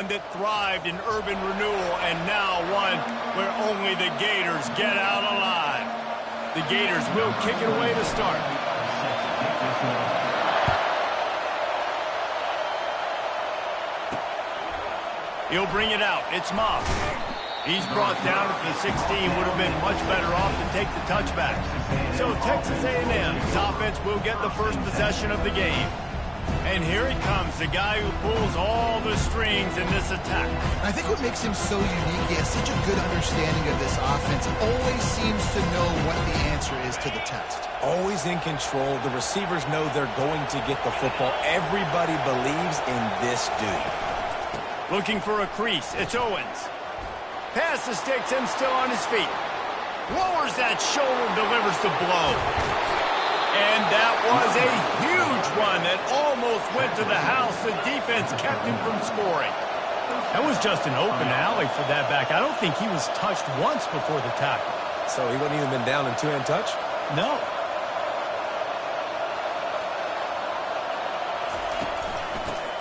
that thrived in urban renewal and now one where only the Gators get out alive. The Gators will kick it away to start. He'll bring it out. It's Moss. He's brought down at the 16. Would have been much better off to take the touchback. So Texas A&M's offense will get the first possession of the game. And here he comes, the guy who pulls all the strings in this attack. I think what makes him so unique, he has such a good understanding of this offense. Always seems to know what the answer is to the test. Always in control. The receivers know they're going to get the football. Everybody believes in this dude. Looking for a crease. It's Owens. Pass the sticks and still on his feet. Lowers that shoulder, delivers the blow. And that was a huge run that almost went to the house. The defense kept him from scoring. That was just an open alley for that back. I don't think he was touched once before the tackle. So he wouldn't even been down in two-hand touch? No.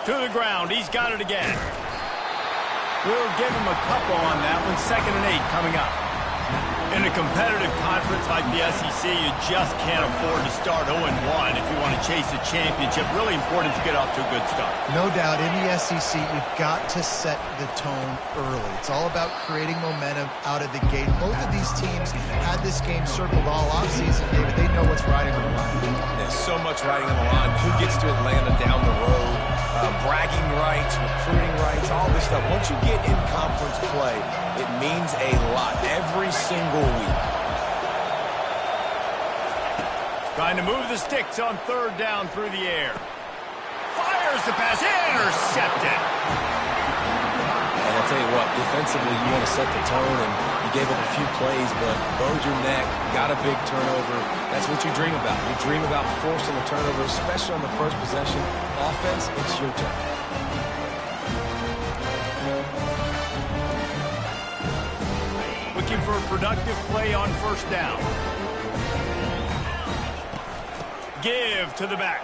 To the ground. He's got it again. We'll give him a couple on that one. 2nd and 8 coming up. In a competitive conference like the SEC, you just can't afford to start 0-1 if you want to chase a championship. Really important to get off to a good start. No doubt, in the SEC, you've got to set the tone early. It's all about creating momentum out of the gate. Both of these teams had this game circled all offseason, David. They know what's riding on the line. There's so much riding on the line. Who gets to Atlanta down the road? Bragging rights, recruiting rights, all this stuff. Once you get in conference play, it means a lot every single week. Trying to move the sticks on 3rd down through the air. Fires the pass, intercepted. And I'll tell you what, defensively, you want to set the tone, and you gave up a few plays, but bowed your neck, got a big turnover. That's what you dream about. You dream about forcing a turnover, especially on the first possession. Offense, it's your turn. Looking for a productive play on 1st down. Give to the back.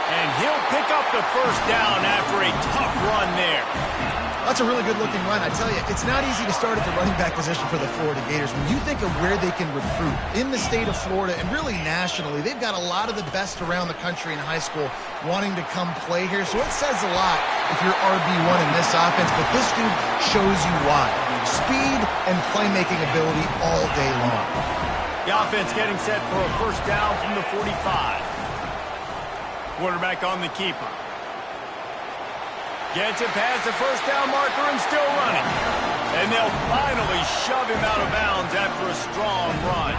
And he'll pick up the 1st down after a tough run there. That's a really good-looking run. I tell you, it's not easy to start at the running back position for the Florida Gators. When you think of where they can recruit in the state of Florida and really nationally, they've got a lot of the best around the country in high school wanting to come play here. So it says a lot if you're RB1 in this offense, but this dude shows you why. Speed and playmaking ability all day long. The offense getting set for a 1st down from the 45. Quarterback on the keeper. Gets it past the 1st down marker and still running. And they'll finally shove him out of bounds after a strong run.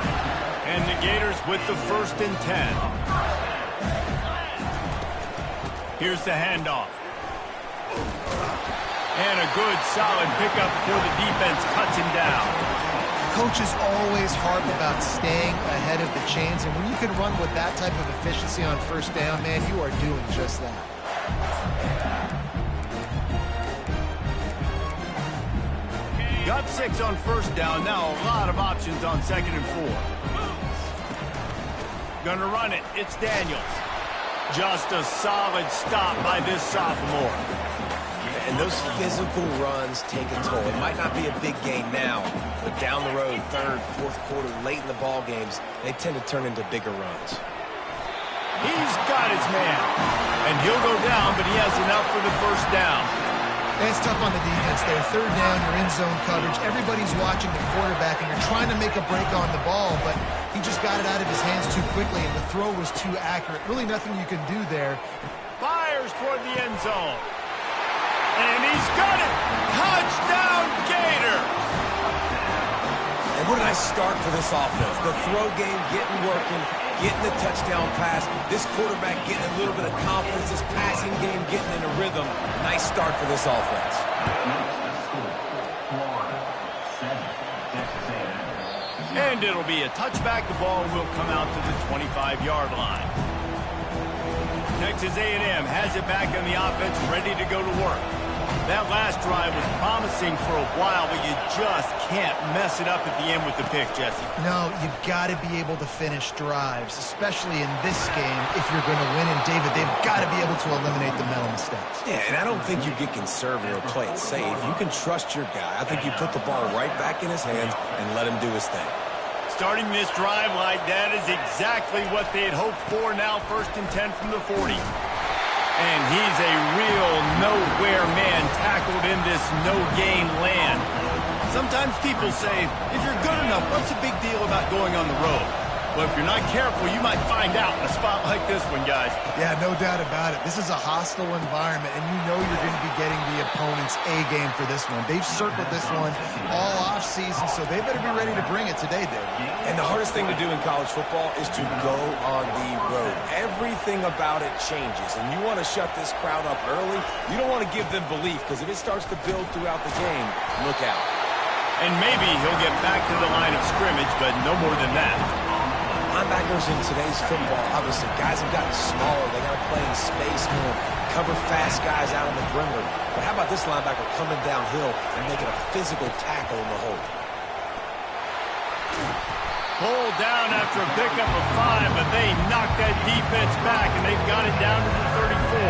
And the Gators with the 1st and 10. Here's the handoff. And a good, solid pickup before the defense cuts him down. Coaches always harp about staying ahead of the chains, and when you can run with that type of efficiency on 1st down, man, you are doing just that. Got 6 on 1st down. Now a lot of options on 2nd and 4. Gonna run it. It's Daniels. Just a solid stop by this sophomore. And those physical runs take a toll. It might not be a big gain now, but down the road, 3rd, 4th quarter, late in the ball games, they tend to turn into bigger runs. He's got his man. And he'll go down, but he has enough for the 1st down. It's tough on the defense there. 3rd down, you're in zone coverage. Everybody's watching the quarterback, and you're trying to make a break on the ball, but he just got it out of his hands too quickly, and the throw was too accurate. Really nothing you can do there. Fires toward the end zone. And he's got it. Touchdown, Gator. And what a nice start for this offense. The throw game getting working, getting the touchdown pass. This quarterback getting a little bit of confidence. This passing game getting in a rhythm. Nice start for this offense. And it'll be a touchback. The ball will come out to the 25-yard line. Texas A&M has it back on the offense, ready to go to work. That last drive was promising for a while, but you just can't mess it up at the end with the pick, Jesse. No, you've got to be able to finish drives, especially in this game if you're going to win. And, David, they've got to be able to eliminate the mental mistakes. Yeah, and I don't think you get conservative or play it safe. You can trust your guy. I think you put the ball right back in his hands and let him do his thing. Starting this drive like that is exactly what they had hoped for. Now 1st and 10 from the 40. And he's a real nowhere man tackled in this no-gain land. Sometimes people say, if you're good enough, what's the big deal about going on the road? Well, if you're not careful, you might find out in a spot like this one, guys. Yeah, no doubt about it. This is a hostile environment, and you know you're going to be getting the opponent's A-game for this one. They've circled this one all offseason, so they better be ready to bring it today, David. And the hardest thing to do in college football is to go on the road. Everything about it changes, and you want to shut this crowd up early. You don't want to give them belief, because if it starts to build throughout the game, look out. And maybe he'll get back to the line of scrimmage, but no more than that. Linebackers in today's football, obviously, guys have gotten smaller. They got to play in space more, cover fast guys out on the perimeter. But how about this linebacker coming downhill and making a physical tackle in the hole? Pulled down after a pickup of 5, but they knocked that defense back, and they've got it down to the 34.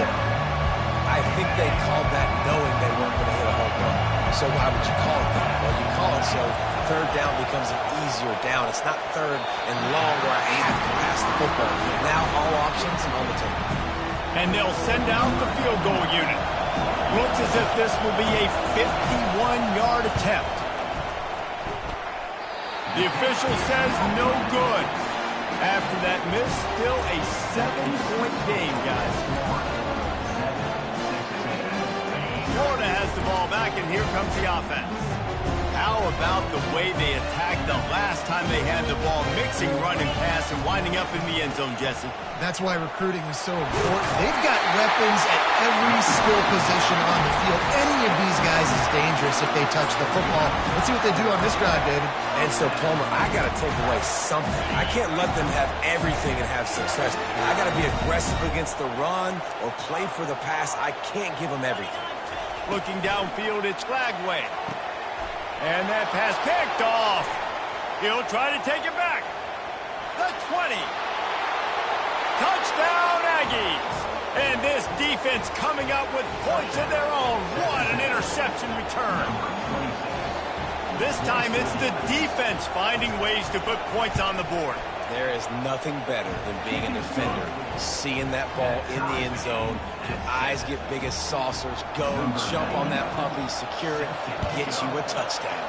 I think they called that knowing they weren't going to hit a home run. So why would you call it that? Well, you call it so 3rd down becomes an easier down. It's not 3rd and long where I have to pass the football. Now all options on the table. And they'll send out the field goal unit. Looks as if this will be a 51-yard attempt. The official says no good. After that miss, still a 7-point game, guys. Florida has the ball back, and here comes the offense. How about the way they attacked the last time they had the ball, mixing run and pass and winding up in the end zone, Jesse? That's why recruiting is so important. They've got weapons at every skill position on the field. Any of these guys is dangerous if they touch the football. Let's see what they do on this drive, David. And so, Palmer, I got to take away something. I can't let them have everything and have success. I got to be aggressive against the run or play for the pass. I can't give them everything. Looking downfield, it's Flagway. And that pass picked off. He'll try to take it back. The 20. Touchdown, Aggies. And this defense coming up with points of their own. What an interception return. This time it's the defense finding ways to put points on the board. There is nothing better than being a defender, seeing that ball in the end zone, your eyes get big as saucers, go, jump on that puppy, secure it, get you a touchdown.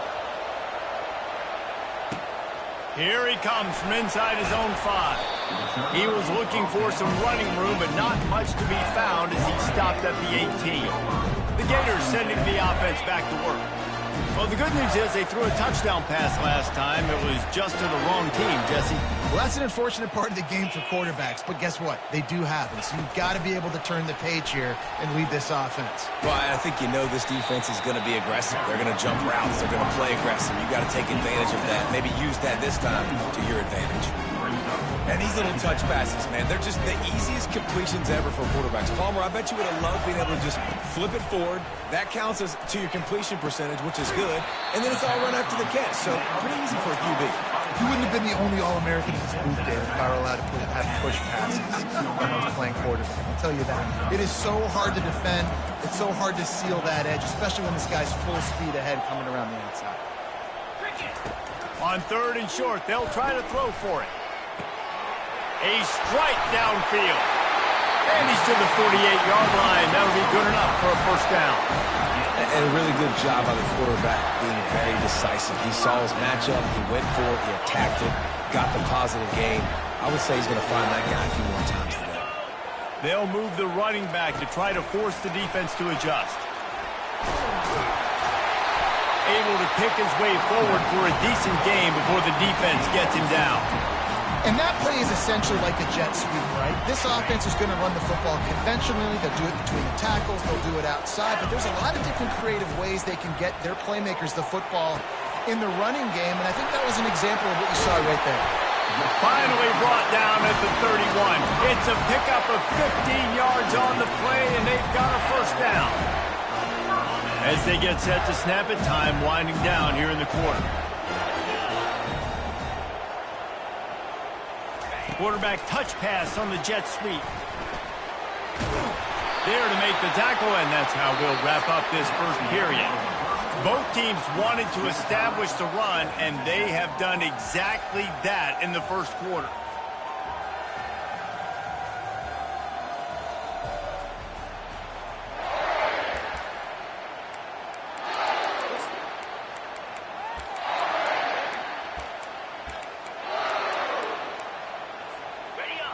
Here he comes from inside his own 5. He was looking for some running room, but not much to be found as he stopped at the 18. The Gators sending the offense back to work. Well, the good news is they threw a touchdown pass last time. It was just to the wrong team, Jesse. Well, that's an unfortunate part of the game for quarterbacks, but guess what? They do happen, so you've got to be able to turn the page here and lead this offense. Well, I think you know this defense is going to be aggressive. They're going to jump routes. They're going to play aggressive. You've got to take advantage of that. Maybe use that this time to your advantage. And these little touch passes, man, they're just the easiest completions ever for quarterbacks. Palmer, I bet you would have loved being able to just flip it forward. That counts as to your completion percentage, which is good. And then it's all run after the catch. So pretty easy for a QB. You wouldn't have been the only All-American in this booth, David, if I were allowed to have push passes when I was playing quarterback. I'll tell you that. It is so hard to defend. It's so hard to seal that edge, especially when this guy's full speed ahead coming around the outside. On 3rd and short, they'll try to throw for it. A strike downfield. And he's to the 48-yard line. That'll be good enough for a first down. And a really good job by the quarterback being very decisive. He saw his matchup. He went for it. He attacked it. Got the positive gain. I would say he's going to find that guy a few more times today. They'll move the running back to try to force the defense to adjust. Able to pick his way forward for a decent game before the defense gets him down. And that play is essentially like a jet sweep, right? This offense is going to run the football conventionally. They'll do it between the tackles. They'll do it outside. But there's a lot of different creative ways they can get their playmakers the football in the running game. And I think that was an example of what you saw right there. Finally brought down at the 31. It's a pickup of 15 yards on the play, and they've got a first down. As they get set to snap it, time winding down here in the quarter. Quarterback touch pass on the jet sweep. There to make the tackle, and that's how we'll wrap up this first period. Both teams wanted to establish the run, and they have done exactly that in the first quarter.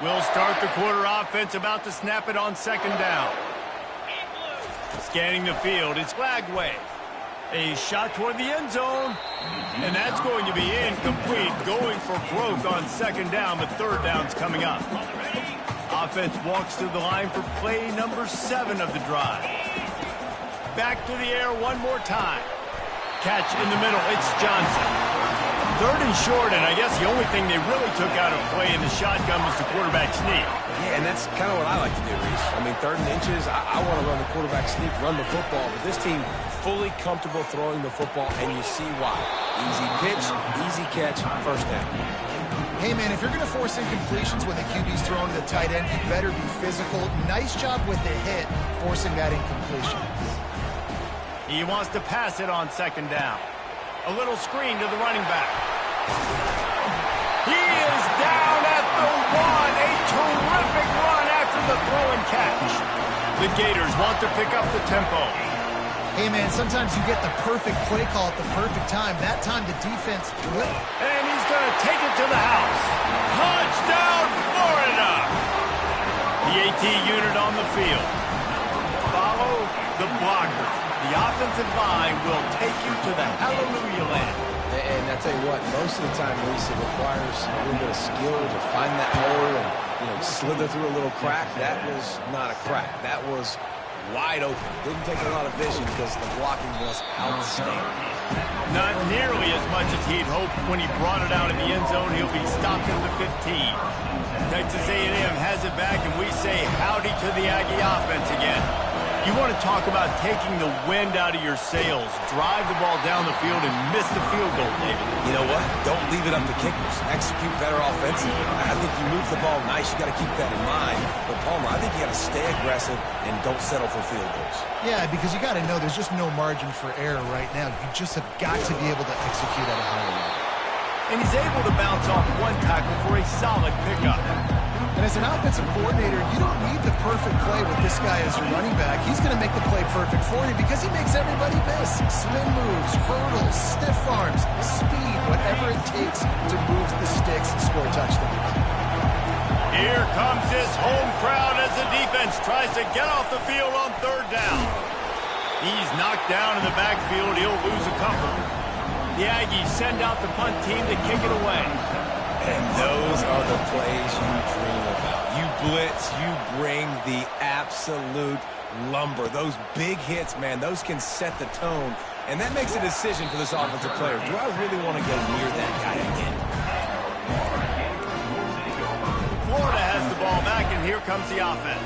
We'll start the quarter offense, about to snap it on second down. Scanning the field, it's Flagway. A shot toward the end zone, and that's going to be incomplete. Going for broke on second down, but third down's coming up. Offense walks to the line for play number 7 of the drive. Back to the air one more time. Catch in the middle, it's Johnson. Third and short, and I guess the only thing they really took out of play in the shotgun was the quarterback sneak. Yeah, and that's kind of what I like to do, Reese. I mean, 3rd and inches, I want to run the quarterback sneak, run the football, but this team fully comfortable throwing the football, and you see why. Easy pitch, easy catch, first down. Hey, man, if you're going to force incompletions when the QB's throwing to the tight end, you better be physical. Nice job with the hit, forcing that incompletion. He wants to pass it on second down. A little screen to the running back. He is down at the 1. A terrific run after the throw and catch. The Gators want to pick up the tempo. Hey, man, sometimes you get the perfect play call at the perfect time. That time the defense flipped. And he's going to take it to the house. Touchdown, Florida! The AT unit on the field. Follow the blockers. The offensive line will take you to the hallelujah land. And I tell you what, most of the time, Reese, it requires a little bit of skill to find that hole and, slither through a little crack. That was not a crack. That was wide open. Didn't take a lot of vision because the blocking was outstanding. Not nearly as much as he'd hoped when he brought it out in the end zone. He'll be stopped at the 15. Texas A&M has it back, and we say howdy to the Aggie offense again. You want to talk about taking the wind out of your sails. Drive the ball down the field and miss the field goal, David. You know what? Don't leave it up to kickers. Execute better offensively. I think you move the ball nice. You got to keep that in mind. But, Palmer, I think you got to stay aggressive and don't settle for field goals. Yeah, because you got to know there's just no margin for error right now. You just have got to be able to execute at a high level. And he's able to bounce off one tackle for a solid pickup. And as an offensive coordinator, you don't need the perfect play with this guy as your running back. He's going to make the play perfect for you because he makes everybody miss. Spin moves, hurdles, stiff arms, speed, whatever it takes to move the sticks and score touchdowns. Here comes his home crowd as the defense tries to get off the field on third down. He's knocked down in the backfield. He'll lose a couple. The Aggies send out the punt team to kick it away. And those are the plays you dream about. You blitz, you bring the absolute lumber. Those big hits, man, those can set the tone. And that makes a decision for this offensive player. Do I really want to go near that guy again? Florida has the ball back, and here comes the offense.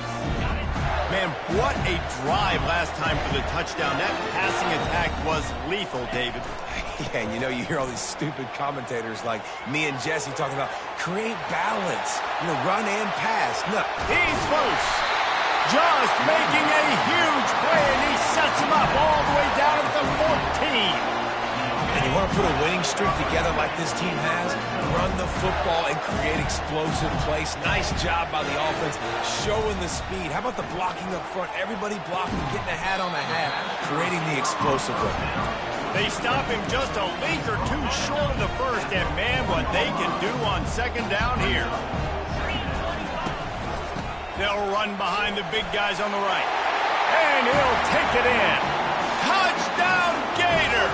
Man, what a drive last time for the touchdown. That passing attack was lethal, David. Yeah, and you hear all these stupid commentators like me and Jesse talking about create balance, run and pass. No. He's loose. Just making a huge play, and he sets him up all the way down at the 14. And you want to put a winning streak together like this team has? Run the football and create explosive plays. Nice job by the offense, showing the speed. How about the blocking up front? Everybody blocking, getting a hat on a hat, creating the explosive run. They stop him just a league or two short of the first, and man, what they can do on second down here. They'll run behind the big guys on the right. And he'll take it in. Touchdown, Gator!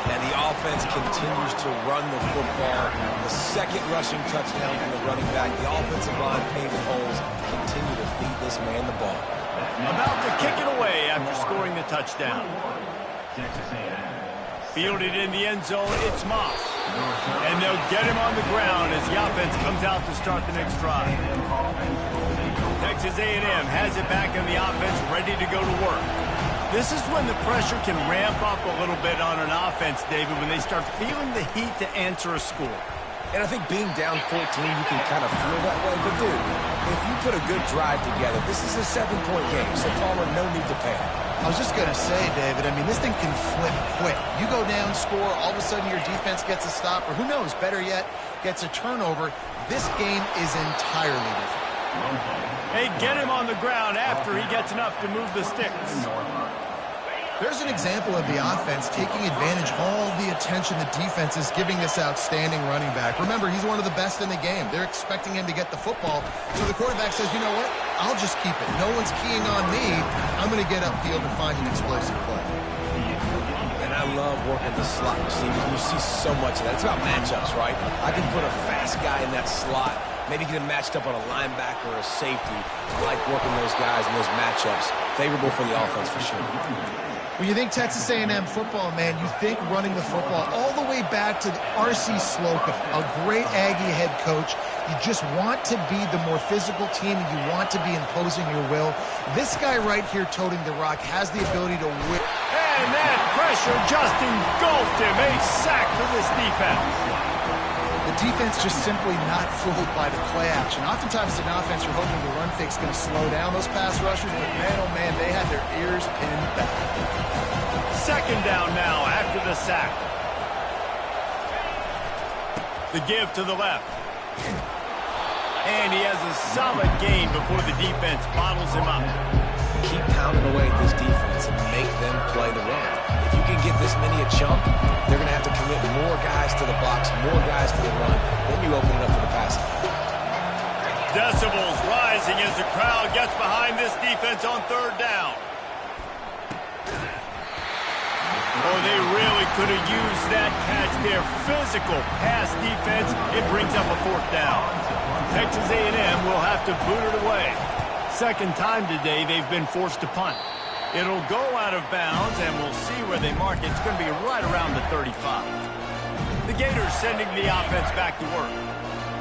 And the offense continues to run the football. The second rushing touchdown from the running back. The offensive line paving holes. Continue to feed this man the ball. About to kick it away after scoring the touchdown. Fielded in the end zone, it's Moss. And they'll get him on the ground as the offense comes out to start the next drive. Texas A&M has it back in the offense, ready to go to work. This is when the pressure can ramp up a little bit on an offense, David, when they start feeling the heat to answer a score. And I think being down 14, you can kind of feel that way. But, dude, if you put a good drive together, this is a 7-point game, so Palmer, no need to panic. I was just going to say, David, I mean, this thing can flip quick. You go down, score, all of a sudden your defense gets a stop, or who knows, better yet, gets a turnover. This game is entirely different. Hey, get him on the ground after he gets enough to move the sticks. There's an example of the offense taking advantage of all the attention the defense is giving this outstanding running back. Remember, he's one of the best in the game. They're expecting him to get the football. So the quarterback says, you know what? I'll just keep it. No one's keying on me. I'm going to get upfield and find an explosive play. And I love working the slot receivers. You see so much of that. It's about matchups, right? I can put a fast guy in that slot. Maybe get him matched up on a linebacker or a safety. I like working those guys in those matchups. Favorable for the offense for sure. When you think Texas A&M football, man, you think running the football all the way back to R.C. Slocum, a great Aggie head coach. You just want to be the more physical team, and you want to be imposing your will. This guy right here toting the rock has the ability to win. And that pressure just engulfed him. A sack for this defense. The defense just simply not fooled by the play action. Oftentimes, an offense, you're hoping the run fake's going to slow down those pass rushers, but man, oh man, they had their ears pinned back. Second down now after the sack. The give to the left. And he has a solid gain before the defense bottles him up. Keep pounding away at this defense and make them play the run. If you can get this many a chunk, they're going to have to commit more guys to the box, more guys to the run. Then you open it up for the passing. Decibels rising as the crowd gets behind this defense on third down. Oh, they really could have used that catch there. Physical pass defense. It brings up a fourth down. Texas A&M will have to boot it away. Second time today they've been forced to punt. It'll go out of bounds, and we'll see where they mark it. It's going to be right around the 35. The Gators sending the offense back to work.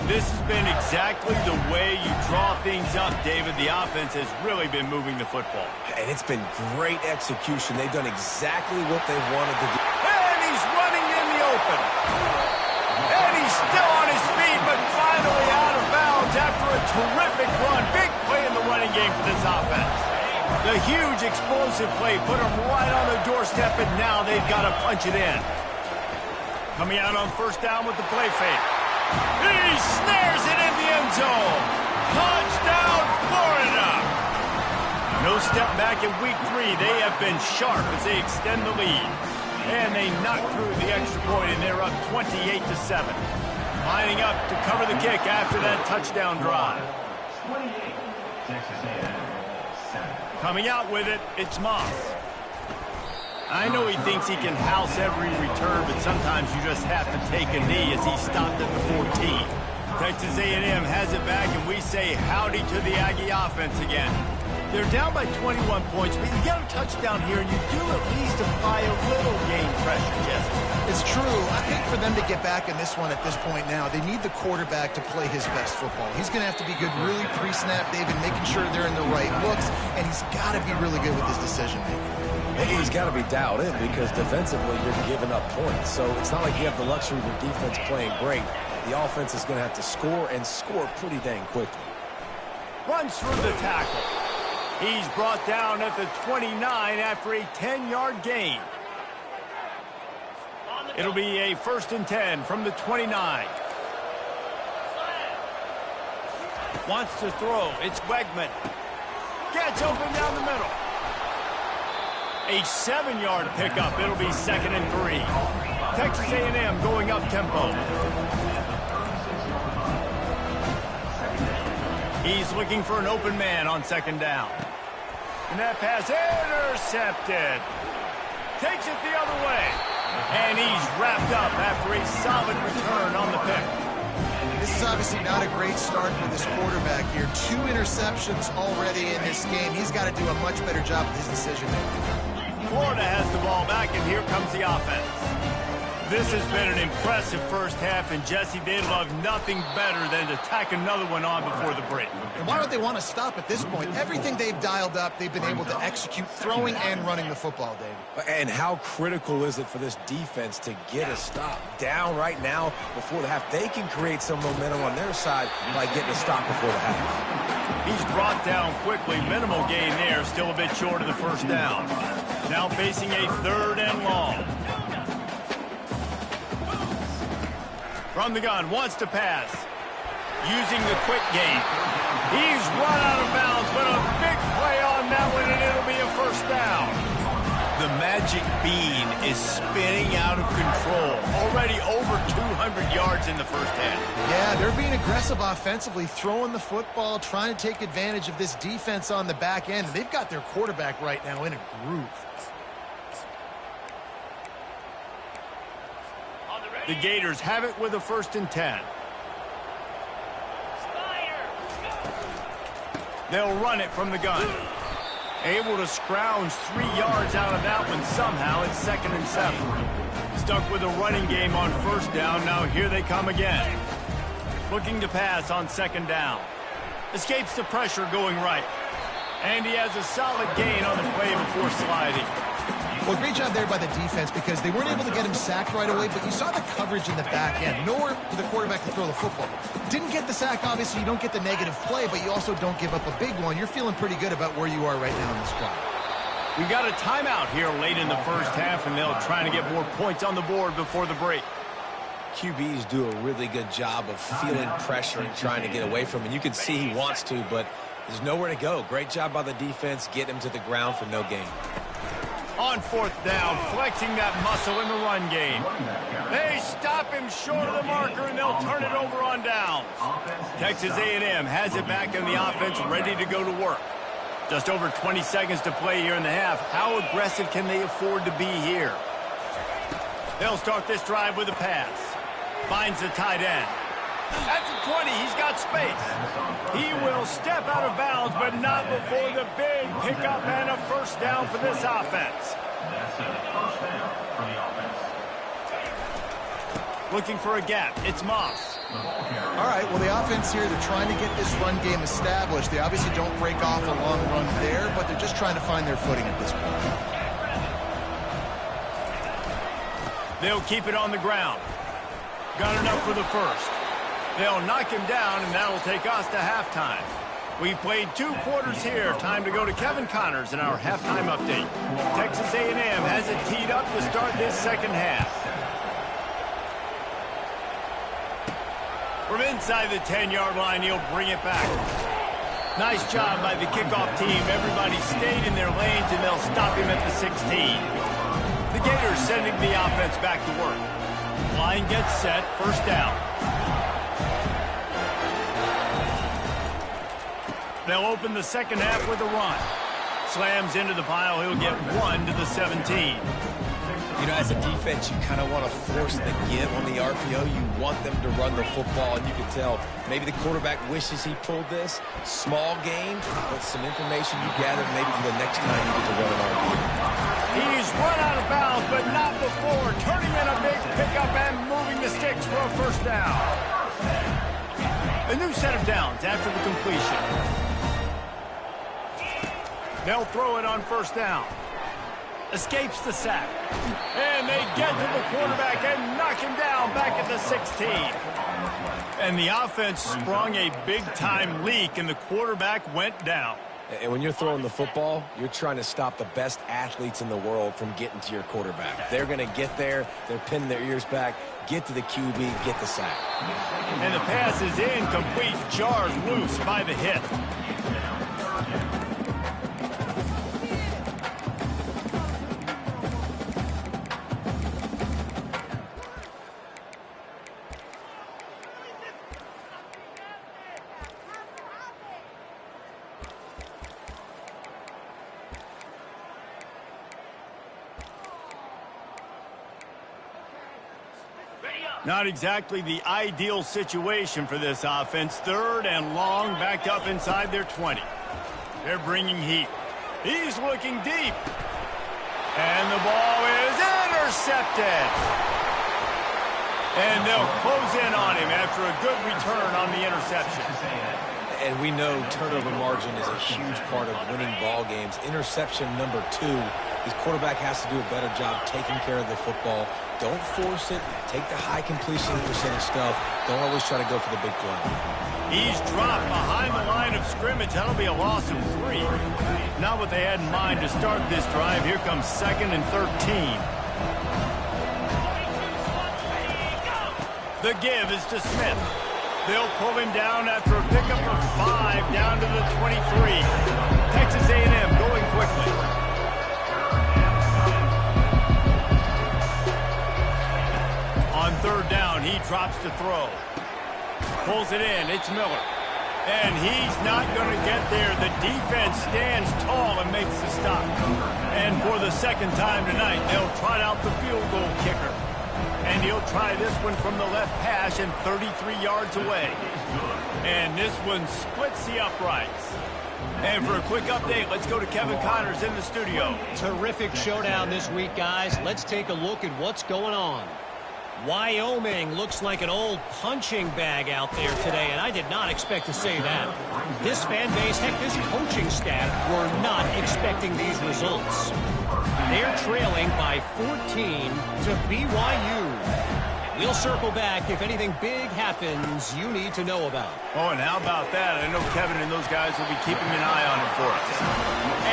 This has been exactly the way you draw things up, David. The offense has really been moving the football. And it's been great execution. They've done exactly what they wanted to do. And he's running in the open. And he's still on his feet, but finally out of bounds after a terrific run. Big play in the running game for this offense. The huge explosive play put them right on the doorstep, and now they've got to punch it in. Coming out on first down with the play fake. He snares it in the end zone. Touchdown, Florida. No step back in week 3. They have been sharp as they extend the lead. And they knock through the extra point, and they're up 28-7. Lining up to cover the kick after that touchdown drive. Coming out with it, it's Moss. I know he thinks he can house every return, but sometimes you just have to take a knee as he stopped at the 14. Texas A&M has it back, and we say howdy to the Aggie offense again. They're down by 21 points, but you get a touchdown here, and you do at least apply a little game pressure, Jesse. It's true. I think for them to get back in this one at this point now, they need the quarterback to play his best football. He's going to have to be good really pre-snap, David, making sure they're in the right looks, and he's got to be really good with his decision-making. He's got to be dialed in because defensively you're giving up points. So it's not like you have the luxury of your defense playing great. The offense is going to have to score and score pretty dang quickly. Runs through the tackle. He's brought down at the 29 after a 10-yard gain. It'll be a 1st and 10 from the 29. Wants to throw. It's Wegman. Gets open down the middle. A 7-yard pickup. It'll be 2nd and 3. Texas A&M going up tempo. He's looking for an open man on 2nd down. And that pass intercepted. Takes it the other way. And he's wrapped up after a solid return on the pick. This is obviously not a great start for this quarterback here. 2 interceptions already in this game. He's got to do a much better job with his decision-making. Florida has the ball back, and here comes the offense. This has been an impressive first half, and Jesse, they'd love nothing better than to tack another one on before the break. And why don't they want to stop at this point? Everything they've dialed up, they've been able to execute, throwing and running the football, David. And how critical is it for this defense to get a stop? Down right now before the half. They can create some momentum on their side by getting a stop before the half. He's brought down quickly. Minimal gain there, still a bit short of the first down. Now facing a 3rd and long. From the gun, wants to pass. Using the quick game. He's run out of bounds, but a big play on that one, and it'll be a first down. The magic bean is spinning out of control. Already over 200 yards in the first half. Yeah, they're being aggressive offensively, throwing the football, trying to take advantage of this defense on the back end. They've got their quarterback right now in a groove. The Gators have it with a 1st and 10. They'll run it from the gun. Able to scrounge 3 yards out of that one somehow. It's 2nd and 7. Stuck with a running game on 1st down. Now here they come again. Looking to pass on 2nd down. Escapes the pressure going right. And he has a solid gain on the play before sliding. Well, great job there by the defense because they weren't able to get him sacked right away, but you saw the coverage in the back end. Nowhere for the quarterback to throw the football. Didn't get the sack, obviously. You don't get the negative play, but you also don't give up a big one. You're feeling pretty good about where you are right now in this drive. We got a timeout here late in the first half, and they'll try to get more points on the board before the break. QBs do a really good job of feeling pressure and trying to get away from it. And you can see he wants to, but there's nowhere to go. Great job by the defense, getting him to the ground for no gain. On 4th down, flexing that muscle in the run game. They stop him short of the marker, and they'll turn it over on downs. Texas A&M has it back in the offense, ready to go to work. Just over 20 seconds to play here in the half. How aggressive can they afford to be here? They'll start this drive with a pass. Finds the tight end. At the 20, he's got space. He will step out of bounds, but not before the big pickup and a 1st down for this offense. Looking for a gap. It's Moss. All right, well, the offense here, they're trying to get this run game established. They obviously don't break off a long run there, but they're just trying to find their footing at this point. They'll keep it on the ground. Got enough for the 1st. They'll knock him down, and that'll take us to halftime. We've played 2 quarters here. Time to go to Kevin Connors in our halftime update. Texas A&M has it teed up to start this 2nd half. From inside the 10-yard line, he'll bring it back. Nice job by the kickoff team. Everybody stayed in their lanes, and they'll stop him at the 16. The Gators sending the offense back to work. Line gets set, 1st down. They'll open the 2nd half with a run. Slams into the pile. He'll get 1 to the 17. You know, as a defense, you kind of want to force the give on the RPO. You want them to run the football, and you can tell maybe the quarterback wishes he pulled this. Small gain, but some information you gather maybe for the next time you get to run an RPO. He's run out of bounds, but not before. Turning in a big pickup and moving the sticks for a 1st down. A new set of downs after the completion. They'll throw it on 1st down. Escapes the sack. And they get to the quarterback and knock him down back at the 16. And the offense sprung a big-time leak, and the quarterback went down. And when you're throwing the football, you're trying to stop the best athletes in the world from getting to your quarterback. They're going to get there. They're pinning their ears back, get to the QB, get the sack. And the pass is incomplete, jarred loose by the hit. Not exactly the ideal situation for this offense. 3rd and long, backed up inside their 20. They're bringing heat. He's looking deep. And the ball is intercepted. And they'll close in on him after a good return on the interception. And we know turnover margin is a huge part of winning ball games. Interception number 2. His quarterback has to do a better job taking care of the football. Don't force it. Take the high completion percentage stuff. Don't always try to go for the big play. He's dropped behind the line of scrimmage. That'll be a loss of 3. Not what they had in mind to start this drive. Here comes 2nd and 13. The give is to Smith. They'll pull him down after a pickup of 5 down to the 23. Texas A&M going quickly. On 3rd down, he drops to throw. Pulls it in. It's Miller. And he's not going to get there. The defense stands tall and makes the stop. And for the 2nd time tonight, they'll trot out the field goal kicker. And he'll try this one from the left hash and 33 yards away. And this one splits the uprights. And for a quick update, let's go to Kevin Connors in the studio. Terrific showdown this week, guys. Let's take a look at what's going on. Wyoming looks like an old punching bag out there today, and I did not expect to say that. This fan base, heck, this coaching staff were not expecting these results. They're trailing by 14 to BYU. We'll circle back if anything big happens you need to know about. Oh, and how about that? I know Kevin and those guys will be keeping an eye on it for us.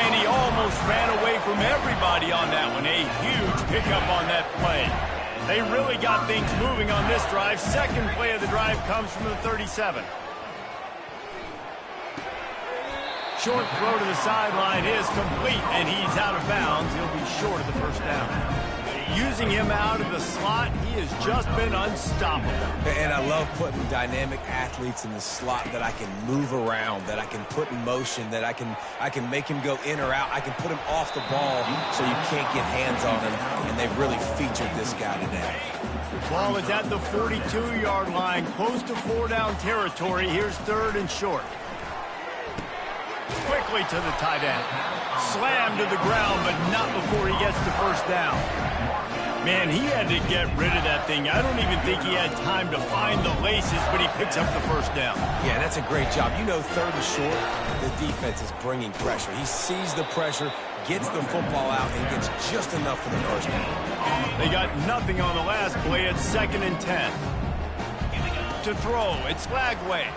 And he almost ran away from everybody on that one. A huge pickup on that play. They really got things moving on this drive. 2nd play of the drive comes from the 37. Short throw to the sideline is complete, and he's out of bounds. He'll be short of the 1st down. Using him out of the slot, he has just been unstoppable. And I love putting dynamic athletes in the slot that I can move around, that I can put in motion, that I can make him go in or out. I can put him off the ball so you can't get hands on him, and they've really featured this guy today. Ball is at the 42-yard line, close to 4-down territory. Here's 3rd and short. Quickly to the tight end. Slammed to the ground, but not before he gets to 1st down. Man, he had to get rid of that thing. I don't even think he had time to find the laces, but he picks up the 1st down. Yeah, that's a great job. You know, 3rd and short, the defense is bringing pressure. He sees the pressure, gets the football out, and gets just enough for the 1st down. They got nothing on the last play. It's 2nd and 10. To throw, it's Lagway.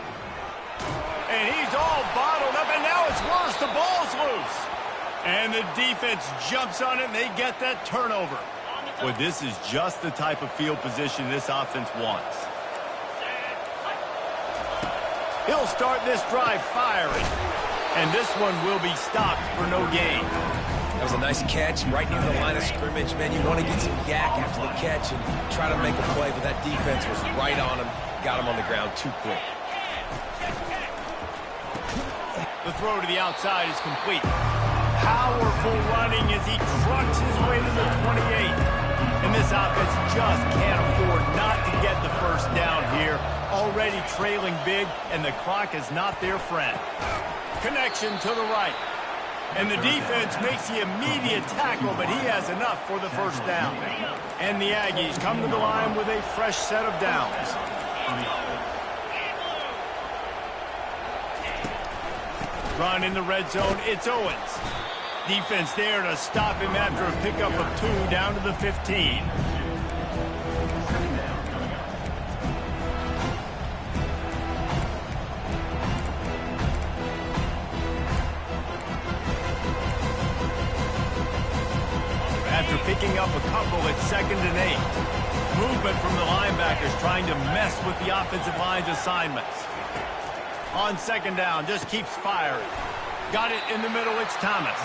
And he's all bottled up, and now it's worse. The ball's loose. And the defense jumps on it, and they get that turnover. Well, this is just the type of field position this offense wants. He'll start this drive firing. And this one will be stopped for no gain. That was a nice catch right near the line of scrimmage. Man, you want to get some yak after the catch and try to make a play, but that defense was right on him. Got him on the ground too quick. The throw to the outside is complete. Powerful running as he trucks his way to the 28. And this offense just can't afford not to get the 1st down here. Already trailing big, and the clock is not their friend. Connection to the right. And the defense makes the immediate tackle, but he has enough for the 1st down. And the Aggies come to the line with a fresh set of downs. Run in the red zone, it's Owens. Defense there to stop him after a pickup of 2 down to the 15. After picking up a couple, it's 2nd and 8. Movement from the linebackers trying to mess with the offensive line's assignments. On 2nd down, just keeps firing. Got it in the middle, it's Thomas.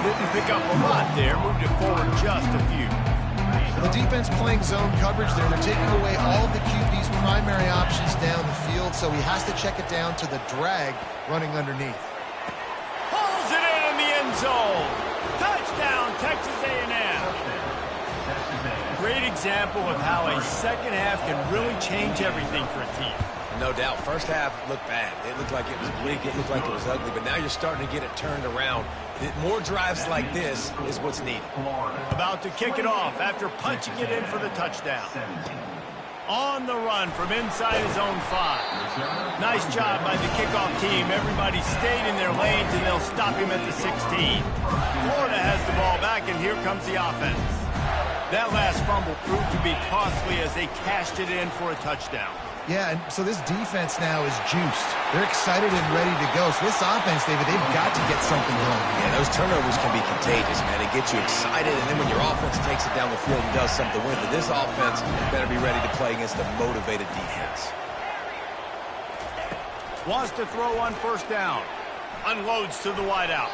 Didn't pick up a lot there, moved it forward just a few. The defense playing zone coverage there. They're taking away all of the QB's primary options down the field, so he has to check it down to the drag running underneath. Pulls it in the end zone. Touchdown, Texas A&M. Great example of how a 2nd half can really change everything for a team. No doubt. 1st half looked bad. It looked like it was bleak. It looked like it was ugly. But now you're starting to get it turned around. More drives like this is what's needed. About to kick it off after punching it in for the touchdown. On the run from inside his own 5. Nice job by the kickoff team. Everybody stayed in their lanes, and they'll stop him at the 16. Florida has the ball back, and here comes the offense. That last fumble proved to be costly as they cashed it in for a touchdown. Yeah, and so this defense now is juiced. They're excited and ready to go. So this offense, David, they've got to get something going. Yeah, those turnovers can be contagious, man. It gets you excited, and then when your offense takes it down the field and does something with it, this offense better be ready to play against a motivated defense. Wants to throw on first down. Unloads to the wideout.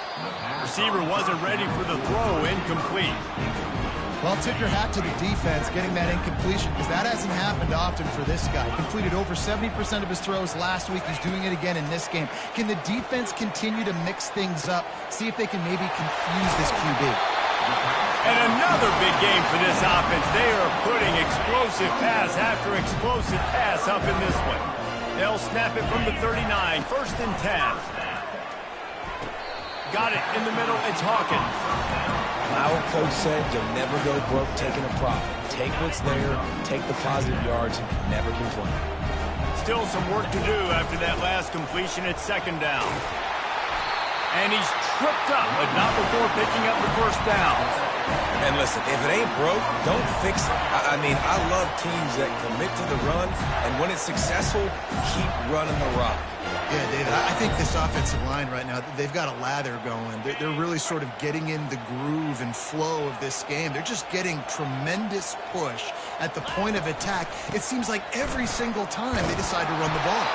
Receiver wasn't ready for the throw. Incomplete. Well, tip your hat to the defense getting that incompletion, because that hasn't happened often for this guy. Completed over 70% of his throws last week. He's doing it again in this game. Can the defense continue to mix things up, see if they can maybe confuse this QB? And another big game for this offense. They are putting explosive pass after explosive pass up in this one. They'll snap it from the 39, 1st and 10. Got it in the middle. It's Hawkins. My old coach said you'll never go broke taking a profit. Take what's there, take the positive yards, and never complain. Still some work to do after that last completion at 2nd down. And he's tripped up, but not before picking up the 1st down. And listen, if it ain't broke, don't fix it. I mean, I love teams that commit to the run, and when it's successful, keep running the rock. Yeah, David, I think this offensive line right now, they've got a lather going. They're really sort of getting in the groove and flow of this game. They're just getting tremendous push at the point of attack. It seems like every single time they decide to run the ball.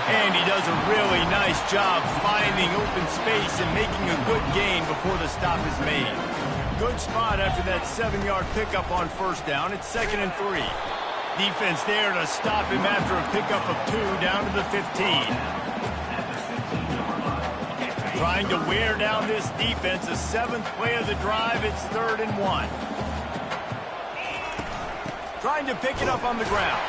And he does a really nice job finding open space and making a good gain before the stop is made. Good spot after that 7-yard pickup on 1st down. It's 2nd and 3. Defense there to stop him after a pickup of 2 down to the 15. Trying to wear down this defense. The 7th play of the drive. It's 3rd and 1. Trying to pick it up on the ground.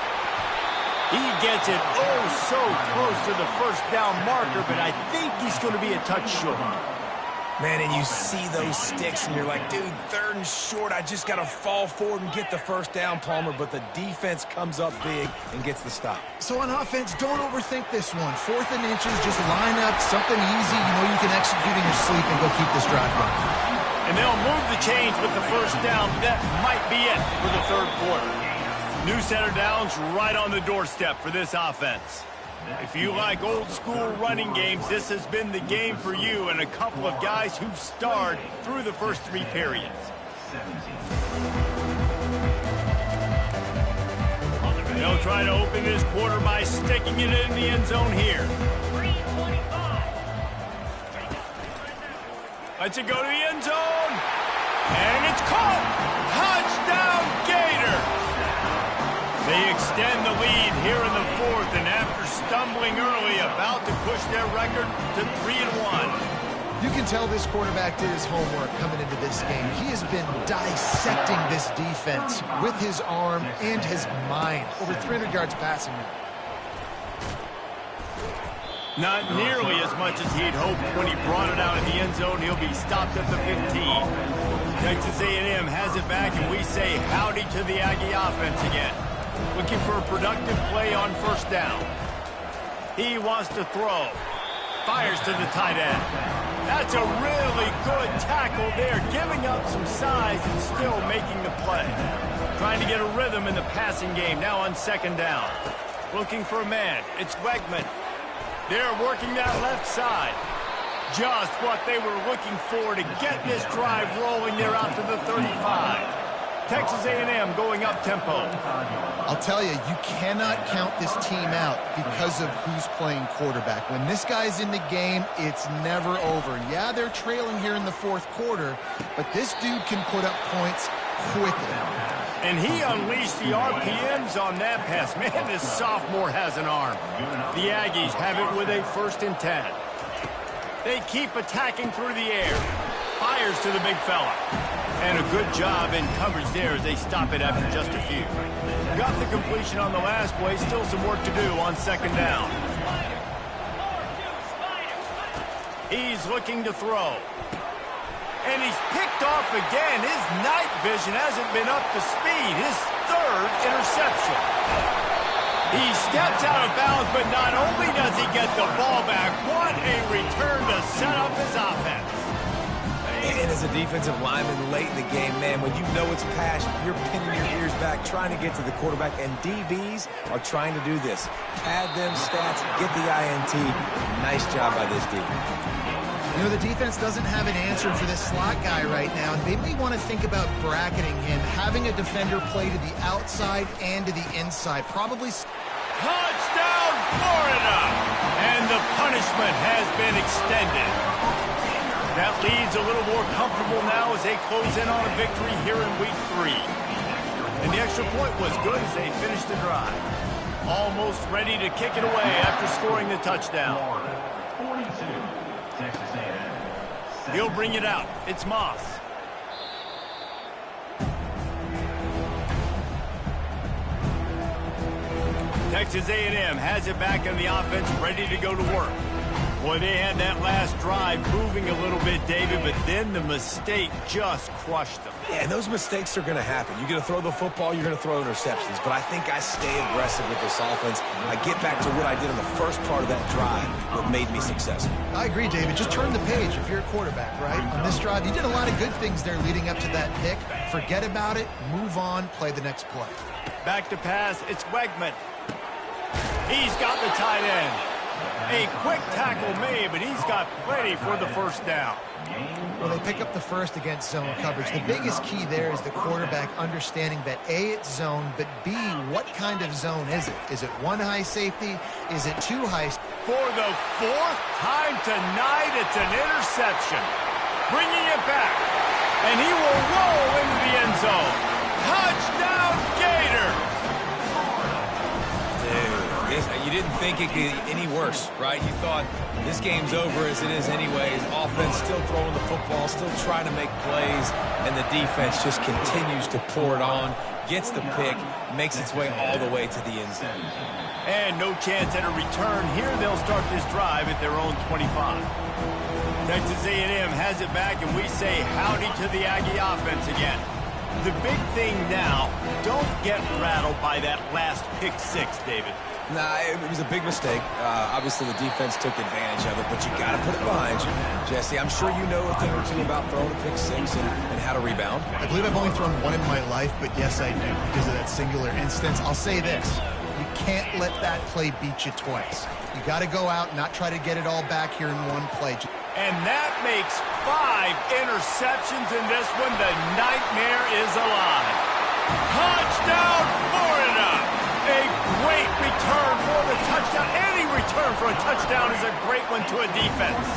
He gets it oh so close to the 1st down marker, but I think he's going to be a touch short. Man, and you see those sticks, and you're like, dude, 3rd and short. I just got to fall forward and get the 1st down, Palmer. But the defense comes up big and gets the stop. So on offense, don't overthink this one. 4th and inches, just line up something easy you know you can execute in your sleep and go keep this drive going. And they'll move the chains with the 1st down. That might be it for the 3rd quarter. New set of downs right on the doorstep for this offense. If you like old-school running games, this has been the game for you and a couple of guys who've starred through the first 3 periods. They'll try to open this quarter by sticking it in the end zone here. Let's it go to the end zone. And it's caught. Touchdown, Gator. They extend the lead here in the 4th, and after stumbling early, about to push their record to 3-1. You can tell this quarterback did his homework coming into this game. He has been dissecting this defense with his arm and his mind. Over 300 yards passing now. Not nearly as much as he'd hoped when he brought it out in the end zone. He'll be stopped at the 15. Texas A&M has it back, and we say howdy to the Aggie offense again. Looking for a productive play on 1st down. He wants to throw. Fires to the tight end. That's a really good tackle there, giving up some size and still making the play. Trying to get a rhythm in the passing game now on 2nd down. Looking for a man. It's Wegman. They're working that left side. Just what they were looking for to get this drive rolling there out to the 35. Texas A&M going up tempo. I'll tell you, you cannot count this team out because of who's playing quarterback. When this guy's in the game, it's never over. Yeah, they're trailing here in the 4th quarter, but this dude can put up points quickly. And he unleashed the RPMs on that pass. Man, this sophomore has an arm. The Aggies have it with a 1st and 10. They keep attacking through the air. Fires to the big fella. And a good job in coverage there as they stop it after just a few. Got the completion on the last play. Still some work to do on 2nd down. He's looking to throw. And he's picked off again. His night vision hasn't been up to speed. His third interception. He steps out of bounds, but not only does he get the ball back, what a return to set up his offense. And as a defensive lineman late in the game, man, when you know it's past, you're pinning your ears back, trying to get to the quarterback, and DBs are trying to do this. Pad them stats, get the INT. Nice job by this D. You know, the defense doesn't have an answer for this slot guy right now, and they may want to think about bracketing him, having a defender play to the outside and to the inside. Probably... Touchdown, Florida! And the punishment has been extended. That leads a little more comfortable now as they close in on a victory here in week 3. And the extra point was good as they finished the drive. Almost ready to kick it away after scoring the touchdown. 42, Texas A&M. He'll bring it out. It's Moss. Texas A&M has it back on the offense, ready to go to work. Boy, they had that last drive moving a little bit, David, but then the mistake just crushed them. Yeah, and those mistakes are going to happen. You're going to throw the football, you're going to throw interceptions. But I think I stay aggressive with this offense. I get back to what I did in the first part of that drive that made me successful. I agree, David. Just turn the page if you're a quarterback, right? On this drive, you did a lot of good things there leading up to that pick. Forget about it, move on, play the next play. Back to pass, it's Wegman. He's got the tight end. A quick tackle made, but he's got plenty for the first down. Well, they pick up the first against zone coverage. The biggest key there is the quarterback understanding that A, it's zone, but B, what kind of zone is it? Is it one high safety? Is it two high? For the fourth time tonight, it's an interception. Bringing it back, and he will roll into the end zone. Touchdown, Gator! You didn't think it could get any worse, right? You thought this game's over as it is anyways. Offense still throwing the football, still trying to make plays, and the defense just continues to pour it on, gets the pick, makes its way all the way to the end zone. And no chance at a return. Here they'll start this drive at their own 25. Texas A&M has it back, and we say howdy to the Aggie offense again. The big thing now, don't get rattled by that last pick six, David. Nah, it was a big mistake. Obviously, the defense took advantage of it, but you got to put it behind you. Jesse, I'm sure you know a thing or two about throwing a pick six and how to rebound. I believe I've only thrown one in my life, but yes, I do, because of that singular instance. I'll say this. You can't let that play beat you twice. You got to go out and not try to get it all back here in one play. And that makes 5 interceptions in this one. The nightmare is alive. Touchdown, Florida! A great return for the touchdown. Any return for a touchdown is a great one to a defense.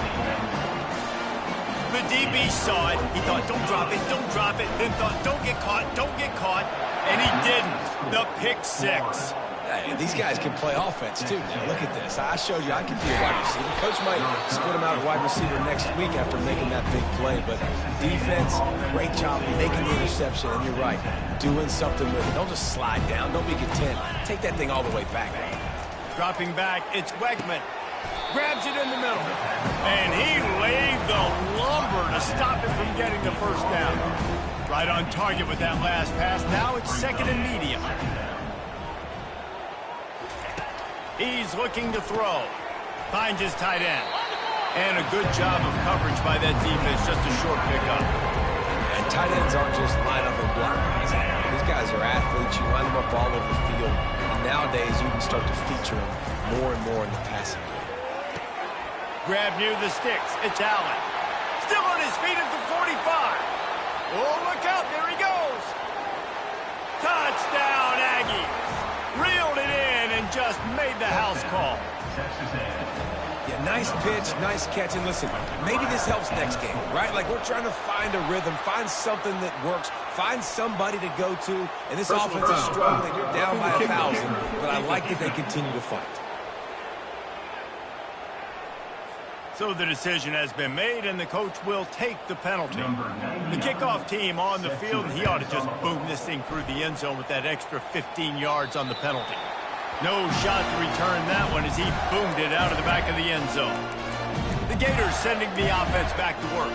The DB saw it. He thought, don't drop it, don't drop it. Then thought, don't get caught, don't get caught. And he didn't. The pick six. Hey, these guys can play offense, too. Now, look at this. I showed you I can be a wide receiver. Coach might split him out at wide receiver next week after making that big play. But defense, great job making the interception. And you're right, doing something with it. Don't just slide down. Don't be content. Take that thing all the way back. Dropping back, it's Wegman. Grabs it in the middle. And he laid the lumber to stop it from getting the first down. Right on target with that last pass. Now it's second and medium. He's looking to throw. Finds his tight end. And a good job of coverage by that defense. Just a short pickup. And tight ends aren't just line up and block guys. These guys are athletes. You line them up all over the field. And nowadays, you can start to feature them more and more in the passing game. Grab near the sticks. It's Allen. Still on his feet at the 45. Oh, look out. There he goes. Touchdown, Aggies. Reeled it in and just made the house call. Yeah, nice pitch, nice catch. And listen, maybe this helps next game, right? Like we're trying to find a rhythm, find something that works, find somebody to go to. And this offense is struggling. You're down by 1,000, but I like that they continue to fight. So the decision has been made, and the coach will take the penalty. The kickoff team on the field, and he ought to just boom this thing through the end zone with that extra 15 yards on the penalty. No shot to return that one as he boomed it out of the back of the end zone. The Gators sending the offense back to work.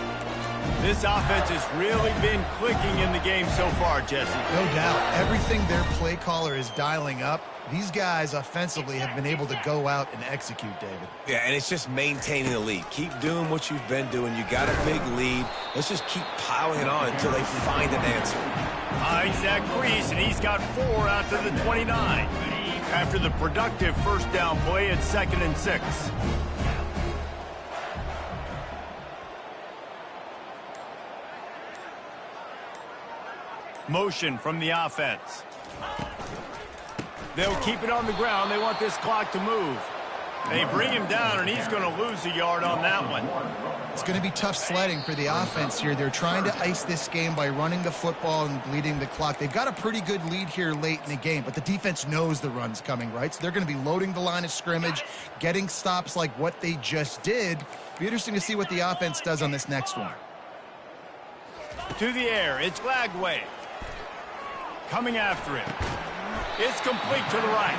This offense has really been clicking in the game so far, Jesse. No doubt. Everything their play caller is dialing up, these guys offensively have been able to go out and execute, David. Yeah, and it's just maintaining the lead. Keep doing what you've been doing. You got a big lead. Let's just keep piling it on until they find an answer. Finds that crease, and he's got 4 out to the 29. After the productive first down play at 2nd and 6. Motion from the offense. They'll keep it on the ground. They want this clock to move. They bring him down, and he's going to lose a yard on that one. It's going to be tough sledding for the offense here. They're trying to ice this game by running the football and bleeding the clock. They've got a pretty good lead here late in the game, but the defense knows the run's coming, right? So they're going to be loading the line of scrimmage, getting stops like what they just did. Be interesting to see what the offense does on this next one. To the air, it's Lagway. Coming after him. It's complete to the right.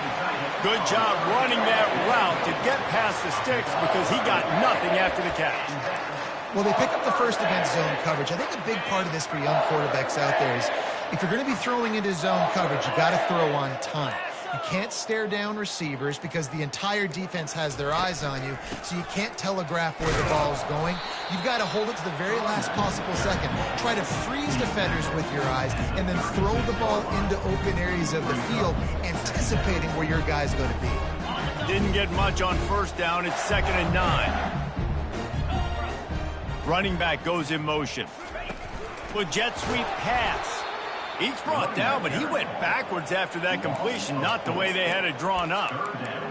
Good job running that route to get past the sticks because he got nothing after the catch. Well, they pick up the first against zone coverage. I think a big part of this for young quarterbacks out there is if you're going to be throwing into zone coverage, you got to throw on time. You can't stare down receivers because the entire defense has their eyes on you, so you can't telegraph where the ball's going. You've got to hold it to the very last possible second. Try to freeze defenders with your eyes and then throw the ball into open areas of the field, anticipating where your guy's going to be. Didn't get much on first down. It's 2nd and 9. Running back goes in motion. With jet sweep pass. He's brought down, but he went backwards after that completion, not the way they had it drawn up.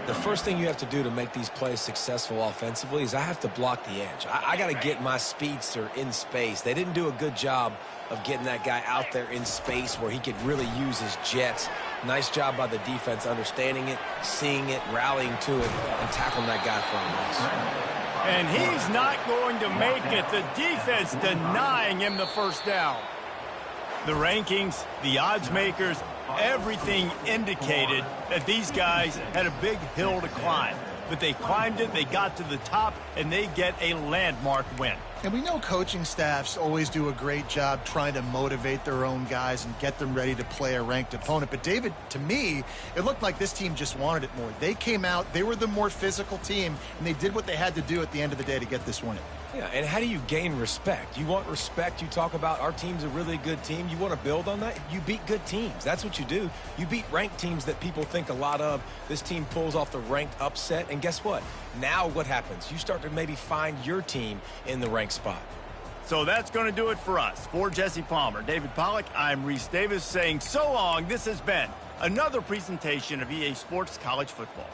The first thing you have to do to make these plays successful offensively is I have to block the edge. I got to get my speedster in space. They didn't do a good job of getting that guy out there in space where he could really use his jets. Nice job by the defense understanding it, seeing it, rallying to it, and tackling that guy for a loss. And he's not going to make it. The defense denying him the first down. The rankings, the odds makers, everything indicated that these guys had a big hill to climb. But they climbed it, they got to the top, and they get a landmark win. And we know coaching staffs always do a great job trying to motivate their own guys and get them ready to play a ranked opponent. But, David, to me, it looked like this team just wanted it more. They came out, they were the more physical team, and they did what they had to do at the end of the day to get this win. Yeah, and how do you gain respect? You want respect. You talk about our team's a really good team. You want to build on that? You beat good teams. That's what you do. You beat ranked teams that people think a lot of. This team pulls off the ranked upset, and guess what? Now what happens? You start to maybe find your team in the ranked spot. So that's going to do it for us. For Jesse Palmer, David Pollack, I'm Reese Davis saying so long. This has been another presentation of EA Sports College Football.